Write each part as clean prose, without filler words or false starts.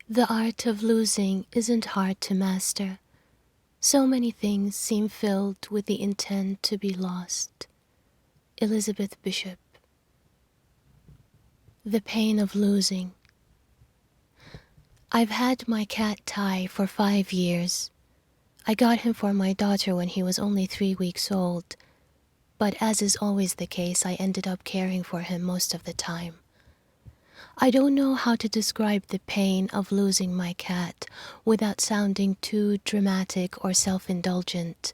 The art of losing isn't hard to master. So many things seem filled with the intent to be lost. Elizabeth Bishop. The pain of losing. I've had my cat Ty for 5 years. I got him for my daughter when he was only 3 weeks old, but as is always the case, I ended up caring for him most of the time. I don't know how to describe the pain of losing my cat without sounding too dramatic or self-indulgent.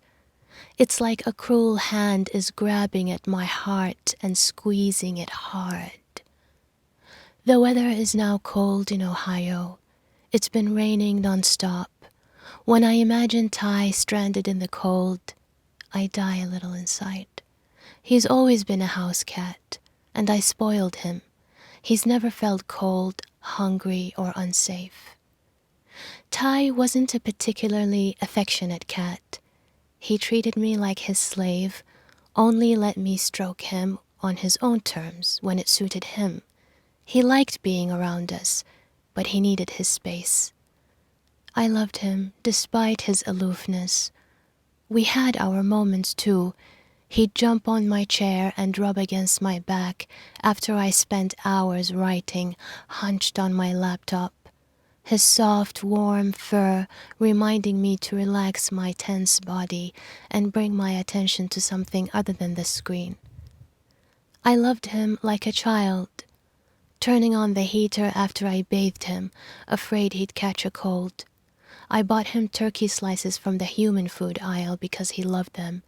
It's like a cruel hand is grabbing at my heart and squeezing it hard. The weather is now cold in Ohio. It's been raining nonstop. When I imagine Ty stranded in the cold, I die a little inside. He's always been a house cat, and I spoiled him. He's never felt cold, hungry, or unsafe. Ty wasn't a particularly affectionate cat. He treated me like his slave, only let me stroke him on his own terms when it suited him. He liked being around us, but he needed his space. I loved him despite his aloofness. We had our moments too. He'd jump on my chair and rub against my back after I spent hours writing, hunched on my laptop. His soft, warm fur reminding me to relax my tense body and bring my attention to something other than the screen. I loved him like a child, turning on the heater after I bathed him, afraid he'd catch a cold. I bought him turkey slices from the human food aisle because he loved them.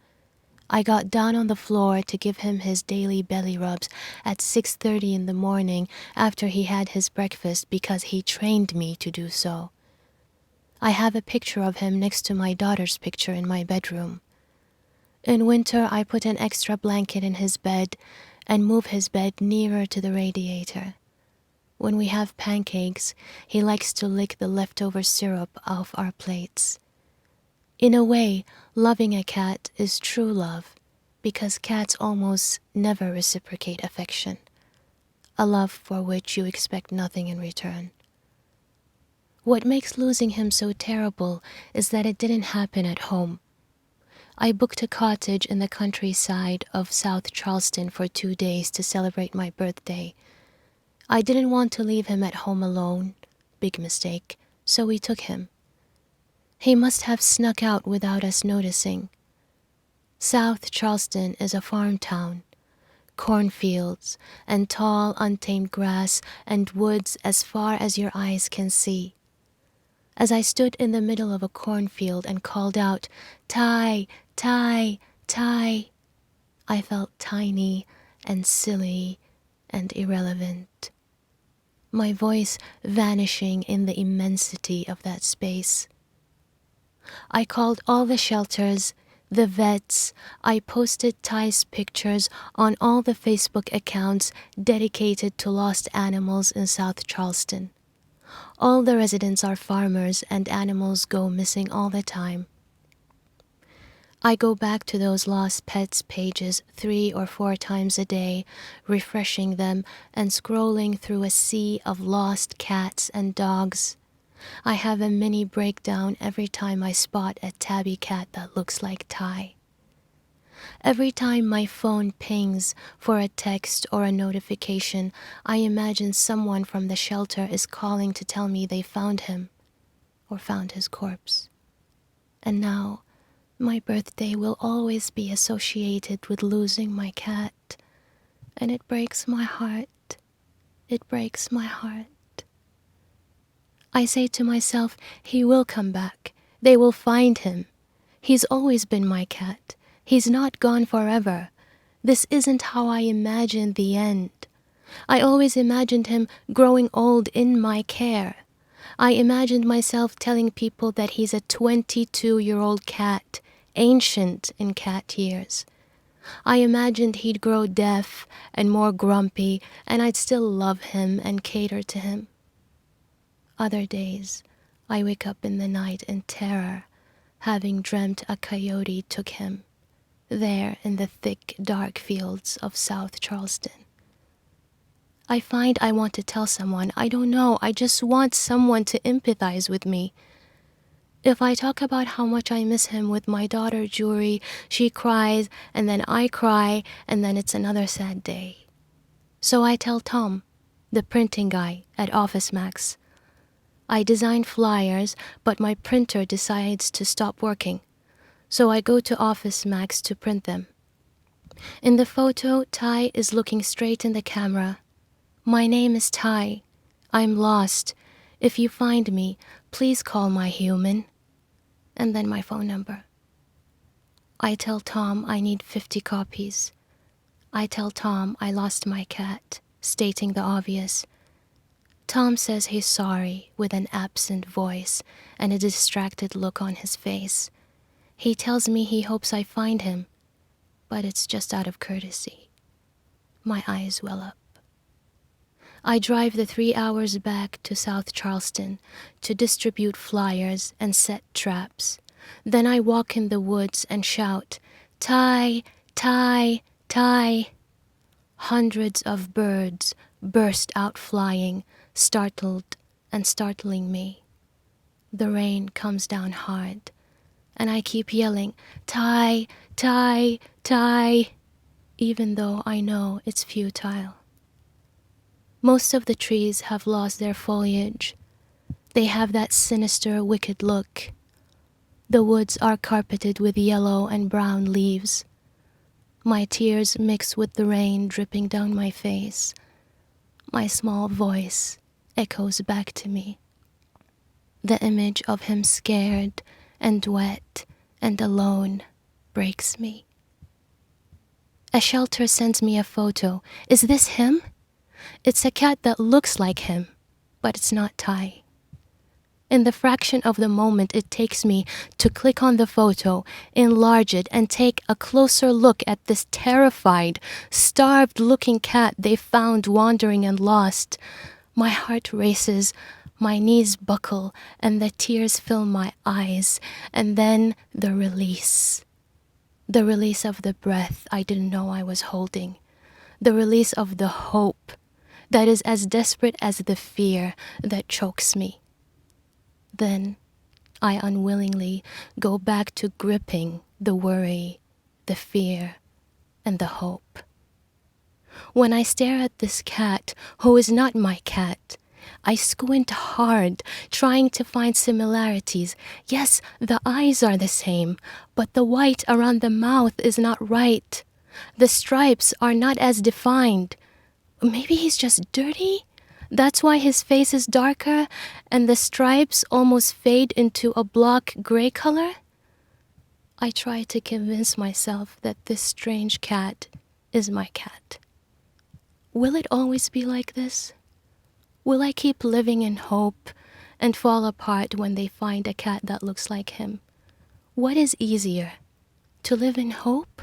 I got down on the floor to give him his daily belly rubs at 6:30 in the morning after he had his breakfast because he trained me to do so. I have a picture of him next to my daughter's picture in my bedroom. In winter, I put an extra blanket in his bed and move his bed nearer to the radiator. When we have pancakes, he likes to lick the leftover syrup off our plates. In a way, loving a cat is true love, because cats almost never reciprocate affection, a love for which you expect nothing in return. What makes losing him so terrible is that it didn't happen at home. I booked a cottage in the countryside of South Charleston for 2 days to celebrate my birthday. I didn't want to leave him at home alone, big mistake, so we took him. He must have snuck out without us noticing. South Charleston is a farm town, cornfields and tall untamed grass and woods as far as your eyes can see. As I stood in the middle of a cornfield and called out, "Ty, Ty, Ty," I felt tiny and silly and irrelevant, my voice vanishing in the immensity of that space. I called all the shelters, the vets. I posted Ty's pictures on all the Facebook accounts dedicated to lost animals in South Charleston. All the residents are farmers and animals go missing all the time. I go back to those lost pets pages 3 or 4 times a day, refreshing them and scrolling through a sea of lost cats and dogs. I have a mini breakdown every time I spot a tabby cat that looks like Ty. Every time my phone pings for a text or a notification, I imagine someone from the shelter is calling to tell me they found him or found his corpse. And now, my birthday will always be associated with losing my cat, and it breaks my heart. It breaks my heart. I say to myself, he will come back. They will find him. He's always been my cat. He's not gone forever. This isn't how I imagined the end. I always imagined him growing old in my care. I imagined myself telling people that he's a 22-year-old cat, ancient in cat years. I imagined he'd grow deaf and more grumpy, and I'd still love him and cater to him. Other days, I wake up in the night in terror, having dreamt a coyote took him, there in the thick, dark fields of South Charleston. I find I want to tell someone. I don't know. I just want someone to empathize with me. If I talk about how much I miss him with my daughter, Juri, she cries, and then I cry, and then it's another sad day. So I tell Tom, the printing guy at Office Max. I design flyers, but my printer decides to stop working. So I go to Office Max to print them. In the photo, Ty is looking straight in the camera. My name is Ty. I'm lost. If you find me, please call my human. And then my phone number. I tell Tom I need 50 copies. I tell Tom I lost my cat, stating the obvious. Tom says he's sorry with an absent voice and a distracted look on his face. He tells me he hopes I find him, but it's just out of courtesy. My eyes well up. I drive the 3 hours back to South Charleston to distribute flyers and set traps. Then I walk in the woods and shout, "Ty, Ty, Ty." Hundreds of birds burst out flying, startled and startling me. The rain comes down hard, and I keep yelling, "Ty, Ty, Ty," even though I know it's futile. Most of the trees have lost their foliage. They have that sinister, wicked look. The woods are carpeted with yellow and brown leaves. My tears mix with the rain dripping down my face. My small voice echoes back to me. The image of him scared and wet and alone breaks me. A shelter sends me a photo. Is this him? It's a cat that looks like him, but it's not Ty. In the fraction of the moment it takes me to click on the photo, enlarge it, and take a closer look at this terrified, starved-looking cat they found wandering and lost, my heart races, my knees buckle, and the tears fill my eyes, and then the release. The release of the breath I didn't know I was holding. The release of the hope that is as desperate as the fear that chokes me. Then I unwillingly go back to gripping the worry, the fear, and the hope. When I stare at this cat, who is not my cat, I squint hard, trying to find similarities. Yes, the eyes are the same, but the white around the mouth is not right. The stripes are not as defined. Maybe he's just dirty? That's why his face is darker and the stripes almost fade into a block gray color? I try to convince myself that this strange cat is my cat. Will it always be like this? Will I keep living in hope and fall apart when they find a cat that looks like him? What is easier, to live in hope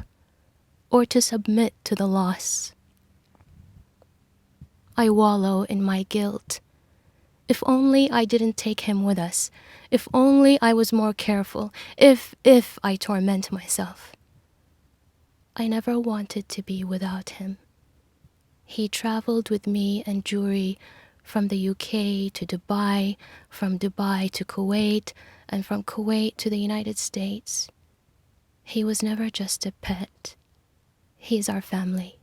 or to submit to the loss? I wallow in my guilt. If only I didn't take him with us. If only I was more careful. If I torment myself. I never wanted to be without him. He traveled with me and Juri from the UK to Dubai, from Dubai to Kuwait, and from Kuwait to the United States. He was never just a pet. He's our family.